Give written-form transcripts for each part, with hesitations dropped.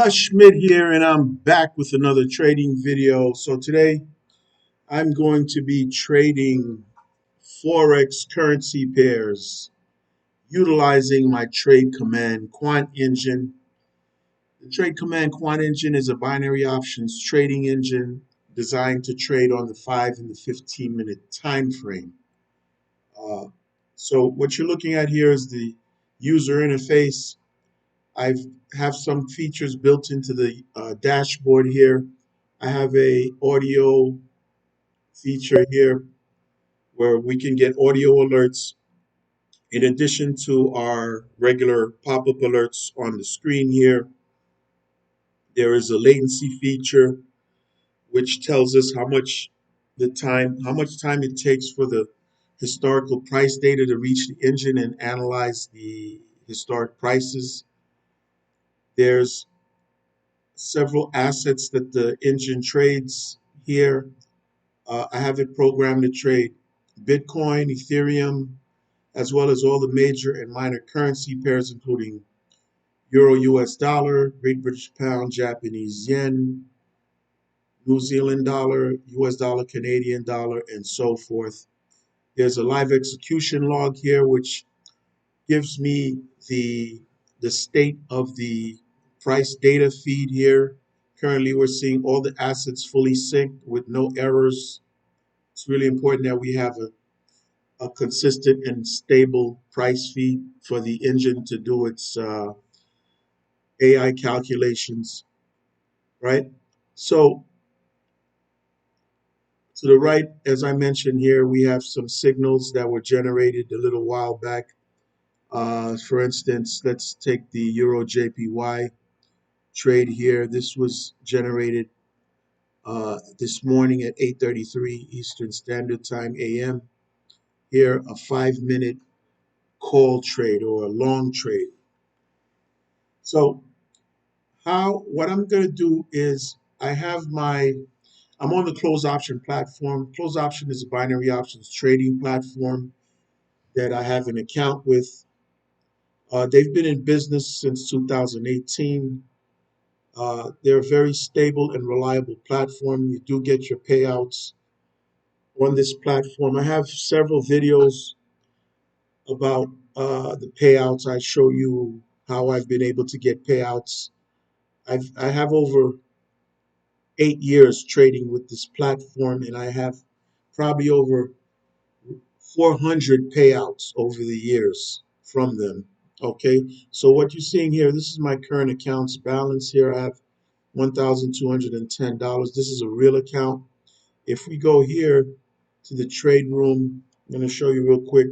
Schmidt here, and I'm back with another trading video. So today I'm going to be trading Forex currency pairs utilizing my trade command Quant engine. The trade command Quant engine is a binary options trading engine designed to trade on the 5 and the 15-minute time frame. Uh, so what you're looking at here is the user interface. I have some features built into the dashboard here. I have a audio feature here where we can get audio alerts in addition to our regular pop-up alerts on the screen here. There is a latency feature which tells us how much time it takes for the historical price data to reach the engine and analyze the historic prices. There's several assets that the engine trades here. I have it programmed to trade Bitcoin, Ethereum, as well as all the major and minor currency pairs, including Euro US dollar, Great British pound, Japanese yen, New Zealand dollar, US dollar, Canadian dollar, and so forth. There's a live execution log here, which gives me the, the state of the price data feed here. Currently, we're seeing all the assets fully synced with no errors. It's really important that we have a consistent and stable price feed for the engine to do its AI calculations, right? So to the right, as I mentioned here, we have some signals that were generated a little while back. For instance, let's take the Euro JPY trade here. This was generated this morning at 8:33 Eastern Standard Time AM. Here, a 5-minute call trade or a long trade. So what I'm going to do is I'm on the closed option platform. Closed option is a binary options trading platform that I have an account with. They've been in business since 2018. They're a very stable and reliable platform. You do get your payouts on this platform. I have several videos about the payouts. I show you how I've been able to get payouts. I have over 8 years trading with this platform, and I have probably over 400 payouts over the years from them. Okay, so what you're seeing here, this is my current account's balance here. I have $1,210. This is a real account. If we go here to the trade room, I'm going to show you real quick.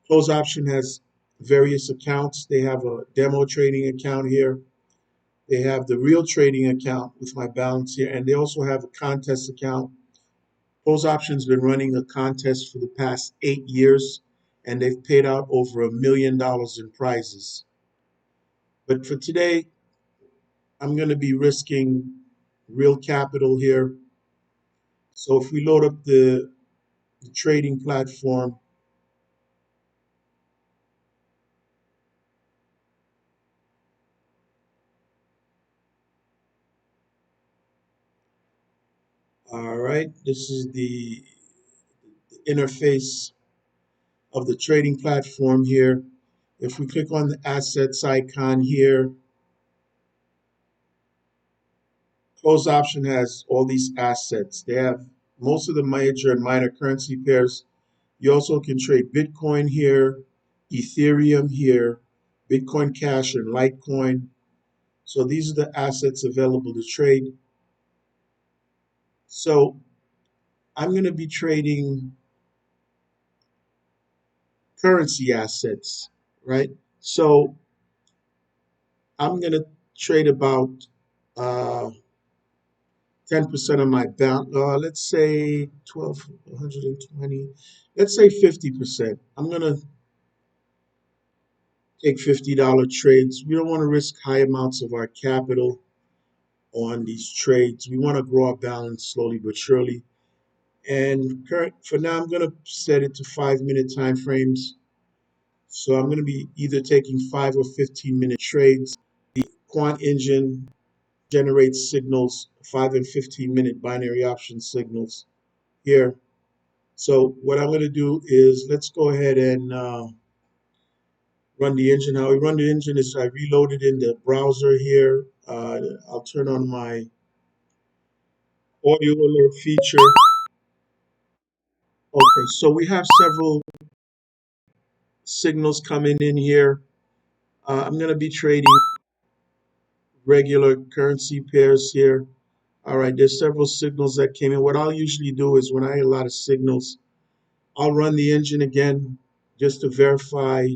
Close option has various accounts. They have a demo trading account here. They have the real trading account with my balance here, and they also have a contest account. Close option's been running a contest for the past 8 years, and they've paid out over $1 million in prizes. But for today, I'm going to be risking real capital here. So if we load up the trading platform, all right, this is the interface of the trading platform here. If we click on the assets icon here, closed option has all these assets. They have most of the major and minor currency pairs. You also can trade Bitcoin here, Ethereum here, Bitcoin Cash and Litecoin. So these are the assets available to trade. So I'm going to be trading currency assets, right? So I'm going to trade about uh, 10% of my balance, let's say 1,220, let's say 50%. I'm going to take $50 trades. We don't want to risk high amounts of our capital on these trades. We want to grow our balance slowly but surely. And for now, I'm going to set it to 5-minute time frames. So I'm going to be either taking 5 or 15-minute trades. The Quant engine generates signals, 5 and 15-minute binary option signals here. So what I'm going to do is let's go ahead and run the engine. How we run the engine is I reload it in the browser here. I'll turn on my audio alert feature. Okay, so we have several signals coming in here. I'm going to be trading regular currency pairs here. All right, there's several signals that came in. What I'll usually do is when I get a lot of signals, I'll run the engine again just to verify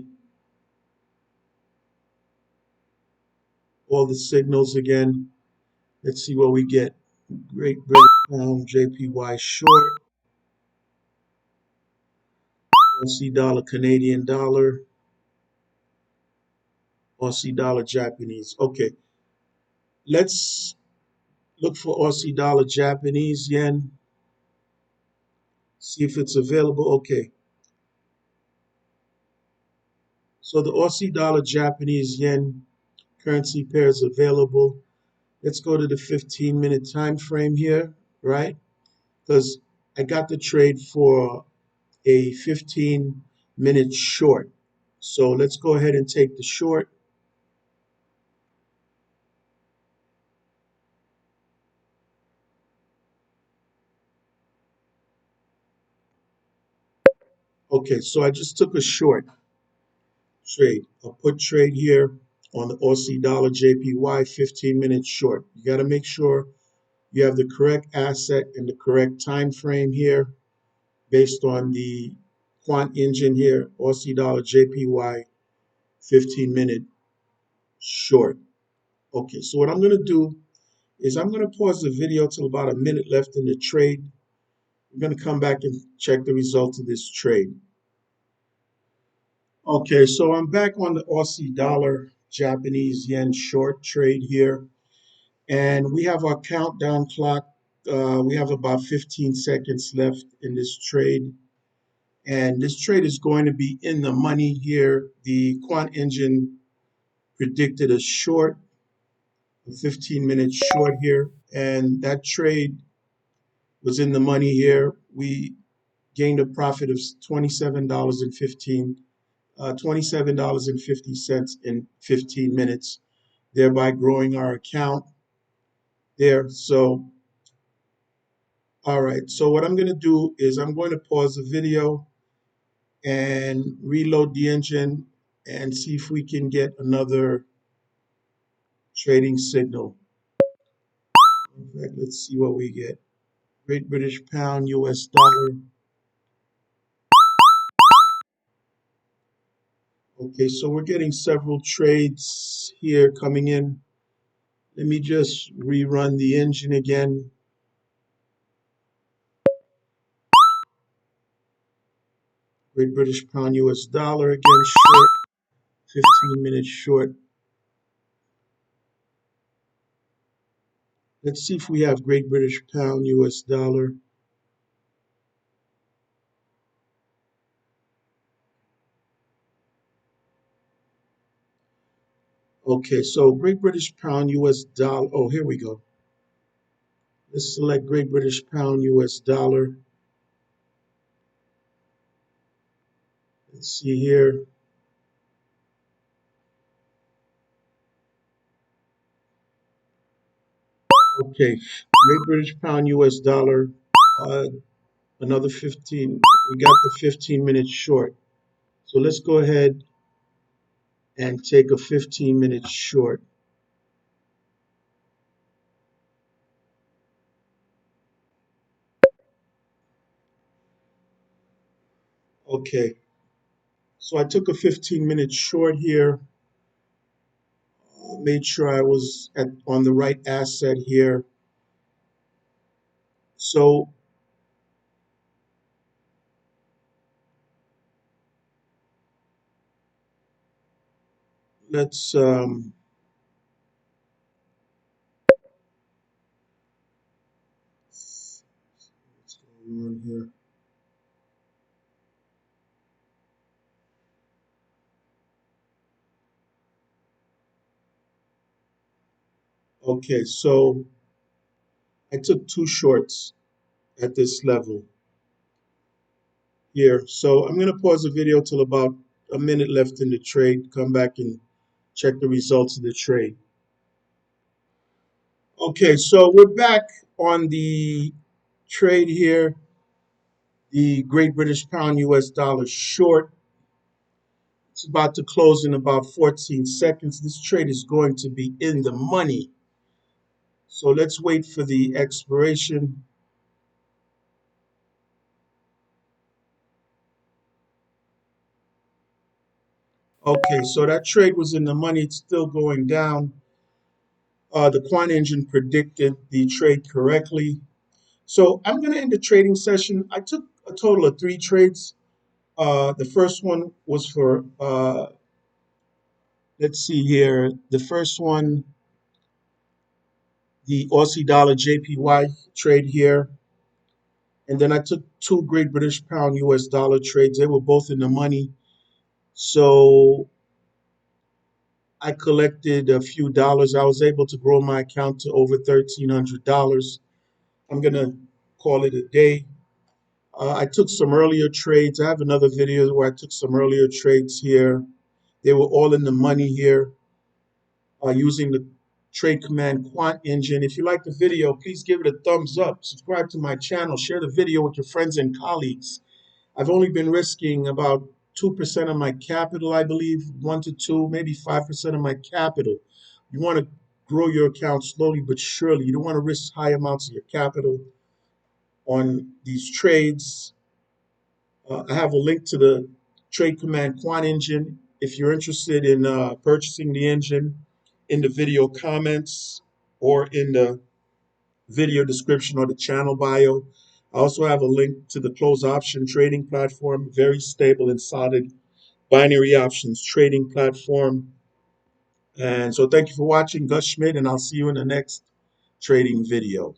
all the signals again. Let's see what we get. Great British Pound, JPY short, Aussie dollar, Canadian dollar, Aussie dollar, Japanese. Okay, let's look for Aussie dollar, Japanese yen. See if it's available. Okay, so the Aussie dollar, Japanese yen currency pair is available. Let's go to the 15-minute time frame here, right? Because I got the trade for a 15-minute short. So let's go ahead and take the short. Okay, so I just took a short trade, a put trade here on the Aussie dollar JPY 15-minute short. You got to make sure you have the correct asset and the correct time frame here based on the quant engine here, Aussie dollar JPY 15-minute short. Okay, so what I'm going to do is I'm going to pause the video till about a minute left in the trade. I'm going to come back and check the results of this trade. Okay, so I'm back on the Aussie dollar Japanese yen short trade here. And we have our countdown clock. We have about 15 seconds left in this trade. And this trade is going to be in the money here. The quant engine predicted a short, a 15-minute short here. And that trade was in the money here. We gained a profit of $27.50 in 15 minutes, thereby growing our account there. So, all right. So what I'm going to do is I'm going to pause the video and reload the engine and see if we can get another trading signal. In fact, let's see what we get. Great British Pound, US dollar. Okay, so we're getting several trades here coming in. Let me just rerun the engine again. Great British Pound, US dollar again, short, 15 minutes short. Let's see if we have Great British Pound, US dollar. Okay, so Great British Pound, US dollar. Oh, here we go. Let's select Great British Pound, US dollar. Let's see here. Okay, Great British Pound, US dollar. Uh, another 15. We got the 15 minutes short. So let's go ahead and take a 15-minute short. Okay, so I took a 15-minute short here. Made sure I was on the right asset here. So let's what's going on here. Okay, so I took two shorts at this level here. So I'm going to pause the video till about a minute left in the trade, come back and check the results of the trade. Okay, so we're back on the trade here, the Great British Pound US dollar short. It's about to close in about 14 seconds. This trade is going to be in the money. So let's wait for the expiration. Okay, so that trade was in the money. It's still going down. The quant engine predicted the trade correctly. So I'm going to end the trading session. I took a total of three trades. The first one was for, let's see here. The first one, the Aussie dollar JPY trade here. And then I took two Great British Pound US dollar trades. They were both in the money. So I collected a few dollars. I was able to grow my account to over $1,300. I'm going to call it a day. I took some earlier trades. I have another video where I took some earlier trades here. They were all in the money here using the trade command quant engine. If you like the video, please give it a thumbs up. Subscribe to my channel. Share the video with your friends and colleagues. I've only been risking about 2% of my capital, I believe, 1 to 2, maybe 5% of my capital. You want to grow your account slowly but surely. You don't want to risk high amounts of your capital on these trades. I have a link to the Trade Command Quant engine if you're interested in purchasing the engine in the video comments or in the video description or the channel bio. I also have a link to the closed option trading platform, very stable and solid binary options trading platform. And so thank you for watching, Gus Schmidt, and I'll see you in the next trading video.